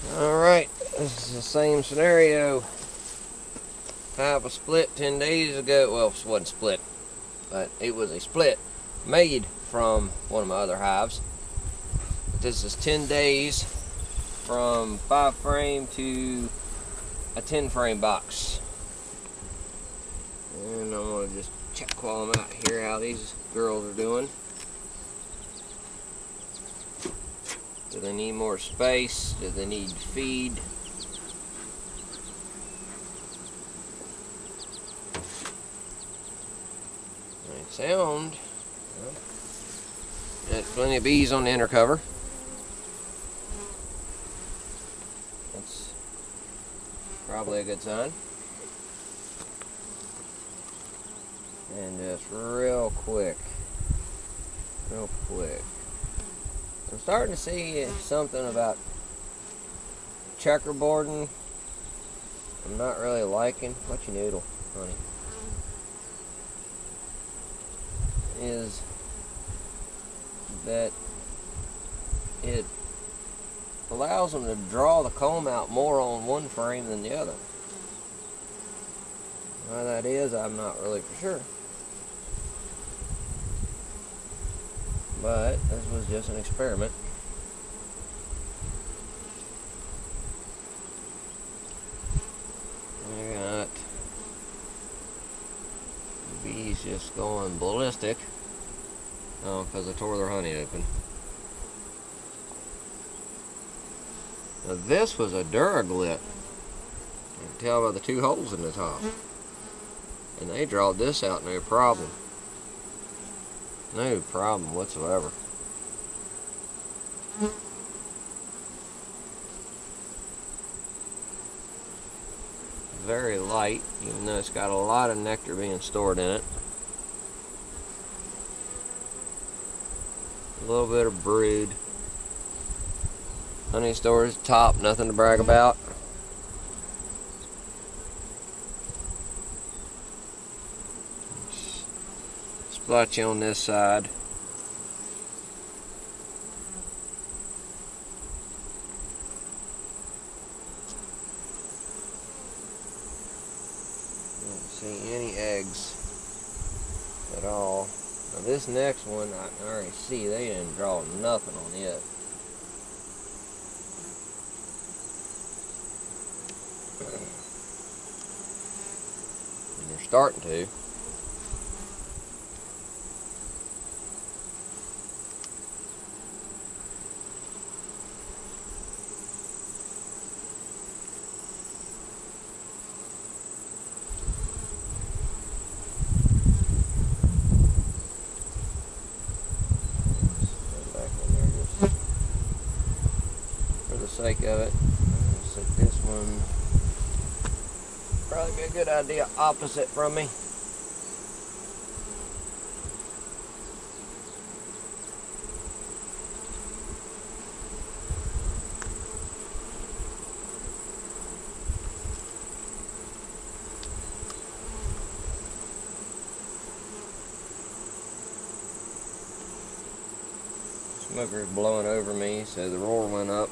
Alright, this is the same scenario. Hive was split 10 days ago. Well, it wasn't split, but it was a split made from one of my other hives. This is 10 days from 5 frame to a 10 frame box. And I'm going to just check while I'm out here how these girls are doing. Do they need more space? Do they need feed? They sound. Well, got plenty of bees on the inner cover. That's probably a good sign. And just real quick. I'm starting to see something about checkerboarding. I'm not really liking. What you noodle, honey? Is that it allows them to draw the comb out more on one frame than the other. Why that is, I'm not really for sure. But this was just an experiment. I got the bees just going ballistic. Oh, because I tore their honey open. Now this was a Duraglit. You can tell by the 2 holes in the top. And they drawed this out no problem. No problem whatsoever. Very light, even though it's got a lot of nectar being stored in it. A little bit of brood. Honey stores top, nothing to brag about. Splotchy on this side. Don't see any eggs at all. Now this next one, I can already see they didn't draw nothing on it. And they're starting to. Sake of it, I'll set this one. Probably be a good idea opposite from me. Smoker's blowing over me, so the roar went up.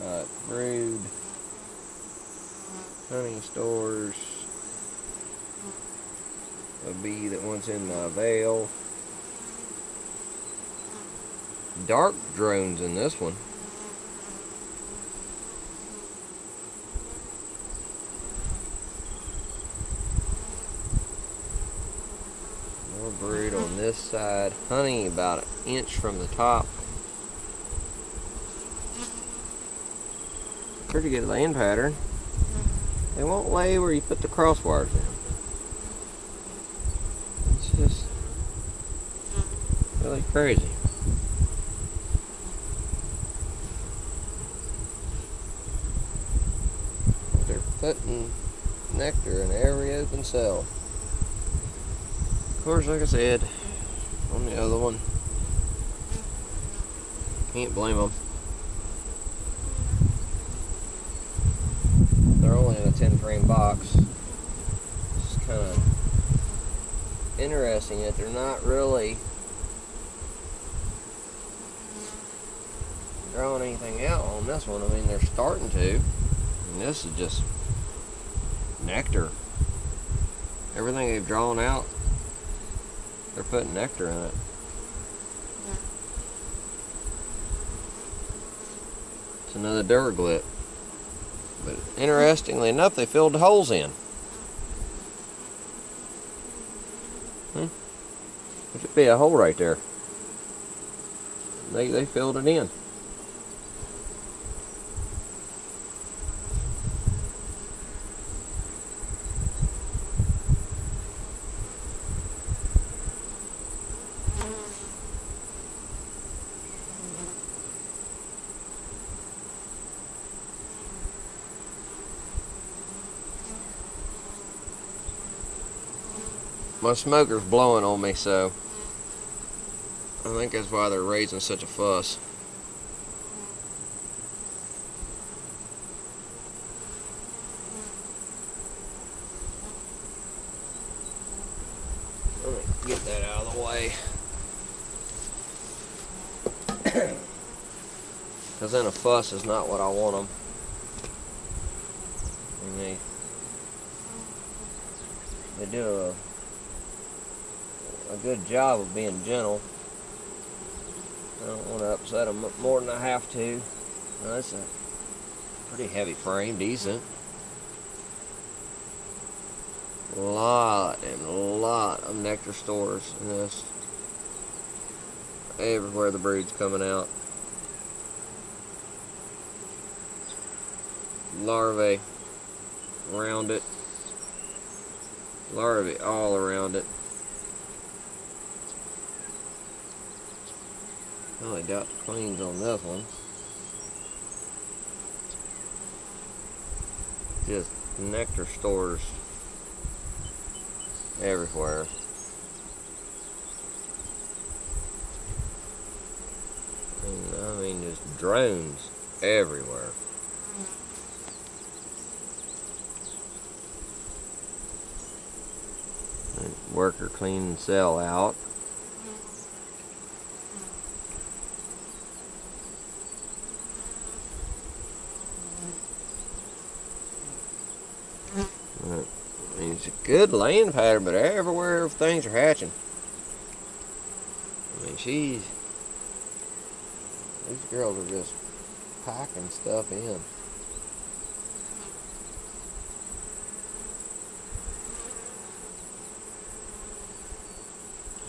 Got brood, honey stores, a bee that wants in the veil. Dark drones in this one. More brood on this side. Honey about 1 inch from the top. Pretty good laying pattern. They won't lay where you put the crosswires in. It's just really crazy. They're putting nectar in every open cell. Of course, like I said, on the other one, can't blame them. They're only in a 10 frame box. It's kind of interesting that they're not really drawing anything out on this one. I mean, they're starting to. And this is just nectar. Everything they've drawn out, they're putting nectar in it. It's another duraglit. But interestingly enough, they filled the holes in. There should be a hole right there. They filled it in. My smoker's blowing on me, so I think that's why they're raising such a fuss. Let me get that out of the way. Because then a fuss is not what I want them. And they do a good job of being gentle. I don't want to upset them more than I have to. Now, that's a pretty heavy frame, decent. A lot of nectar stores in this. Everywhere the brood's coming out. Larvae around it. Larvae all around it. Well, I doubt the queens on this one. Just nectar stores everywhere. And, I mean, just drones everywhere. And worker clean the cell out. I mean, it's a good laying pattern, but everywhere things are hatching. I mean, these girls are just packing stuff in.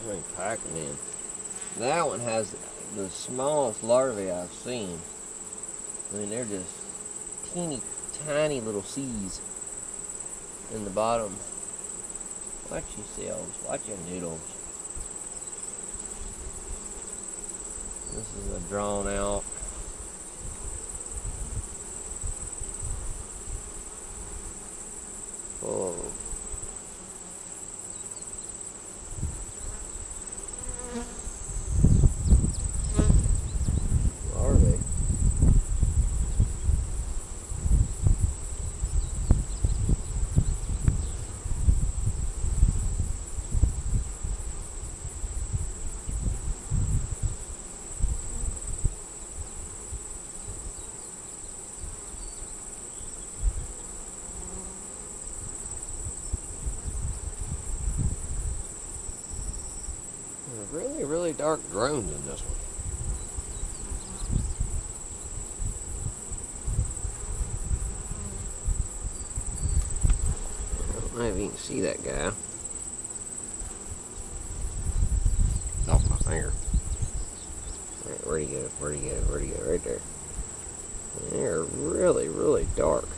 I mean, packing in. That one has the smallest larvae I've seen. I mean, they're just teeny tiny little C's in the bottom. Watch your cells, watch your noodles. This is a drawn out. Full of larvae. Really dark drones in this one. I don't know if you can see that guy. Off my finger. Right, where'd he go? Where'd he go? Where'd he go? Right there. They're really dark.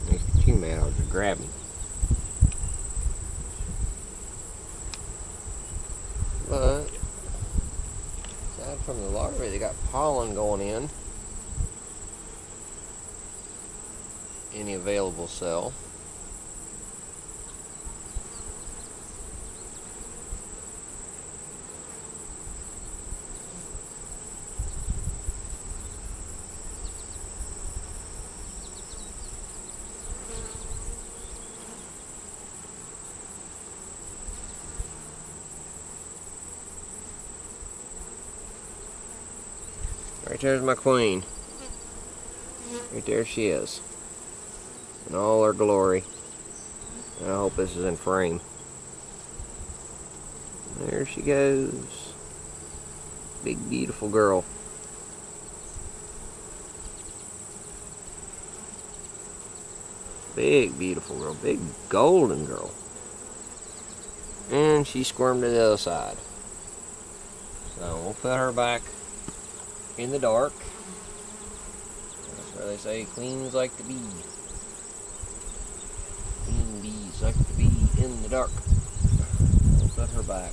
These two males are grabbing. But aside from the larvae, they got pollen going in any available cell. Right there's my queen. Right there she is. In all her glory. And I hope this is in frame. There she goes. Big beautiful girl. Big beautiful girl. Big golden girl. And she squirmed to the other side. So we'll put her back in the dark. That's where they say queens like to be. Queen bees like to be in the dark. We'll put her back.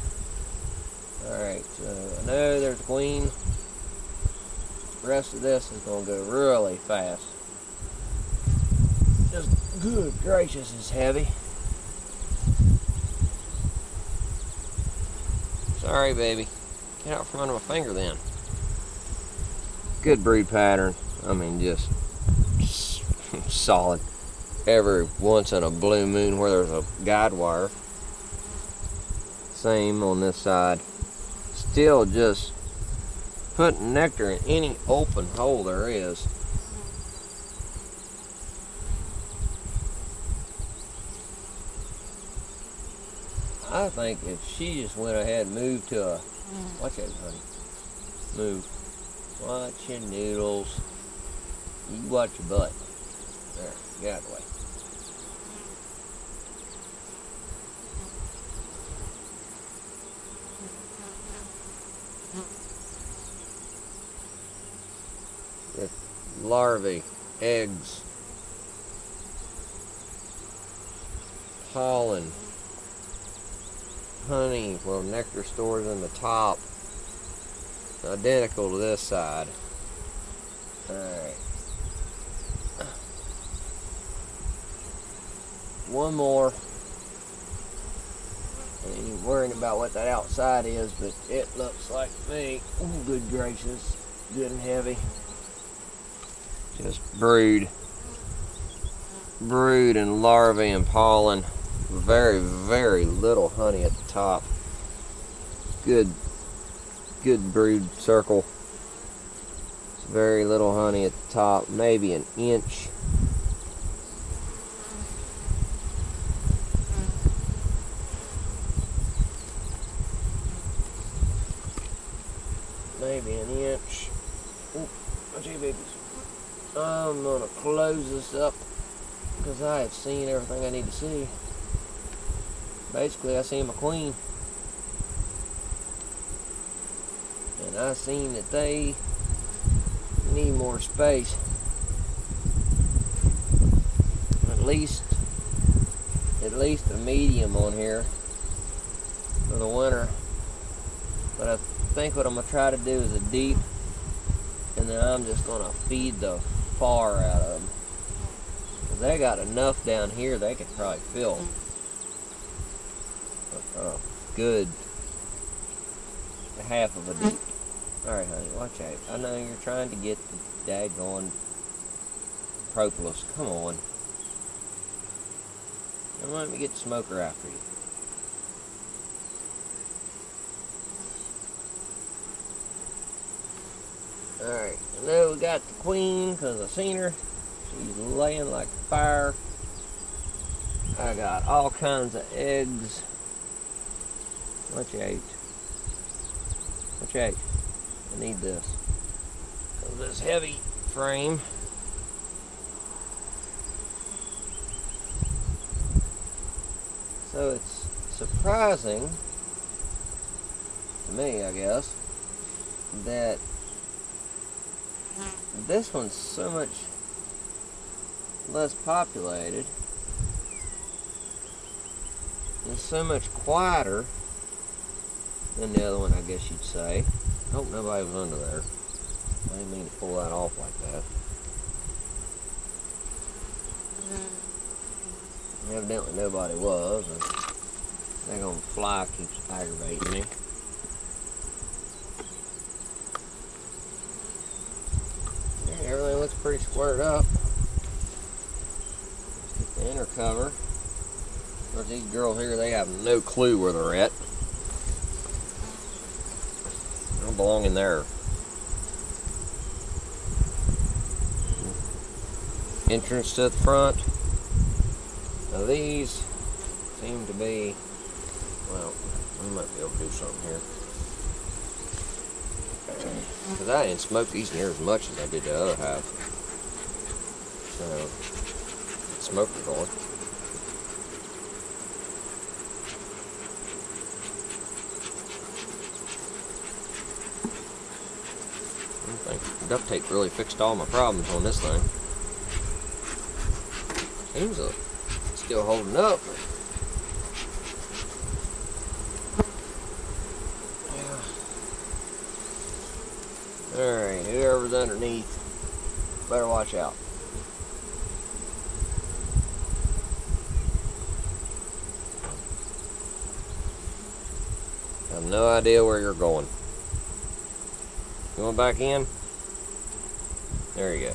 Alright, so I know there's a queen. The rest of this is going to go really fast. Just good gracious, it's heavy. Sorry, baby. Get out from under my finger then. Good brood pattern. I mean, just solid. Every once in a blue moon where there's a guide wire. Same on this side. Still just putting nectar in any open hole there is. I think if she just went ahead and moved to a, watch out, honey, move, watch your noodles, you watch your butt, there, get out of the way. The larvae, eggs, pollen, honey, well, nectar stores in the top, identical to this side. Alright, one more. I ain't worrying about what that outside is, but it looks like me. Oh, good gracious, good and heavy. Just brood and larvae and pollen. Very, very little honey at the top. Good brood circle. Very little honey at the top, maybe an inch. Maybe an inch. Ooh, watch you babies. I'm gonna close this up because I have seen everything I need to see. Basically, I seen my queen, and I seen that they need more space. At least a medium on here for the winter. But I think what I'm gonna try to do is a deep, and then I'm just gonna feed the far out of them. 'Cause they got enough down here they could probably fill a good half of a deep. Alright, honey, watch out. I know you're trying to get the daggone propolis. Come on. Don't let me get the smoker after you. Alright, I know we got the queen because I seen her. She's laying like fire. I got all kinds of eggs. Watch out. Watch out. I need this. So this heavy frame. So it's surprising to me, I guess, that this one's so much less populated. It's so much quieter than the other one, I guess you'd say. I hope nobody was under there. I didn't mean to pull that off like that. Evidently nobody was. And that gonna fly keeps aggravating me. Yeah, everything looks pretty squared up. Let's get the inner cover. Of course, these girls here, they have no clue where they're at. They don't belong in there. entrance to the front. Now these seem to be, well, we might be able to do something here. Because I didn't smoke these near as much as I did the other Hive. So, smoker going. I think duct tape really fixed all my problems on this thing. Seems still holding up. Yeah. Alright, whoever's underneath, better watch out. I have no idea where you're going. Going back in? There you go.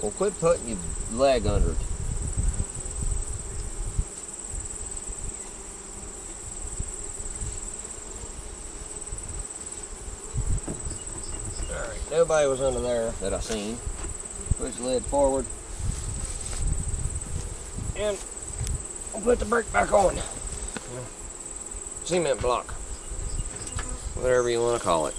Well, quit putting your leg under it. Alright, nobody was under there that I seen. Push the lid forward. And we'll put the brake back on. Cement block. Whatever you want to call it.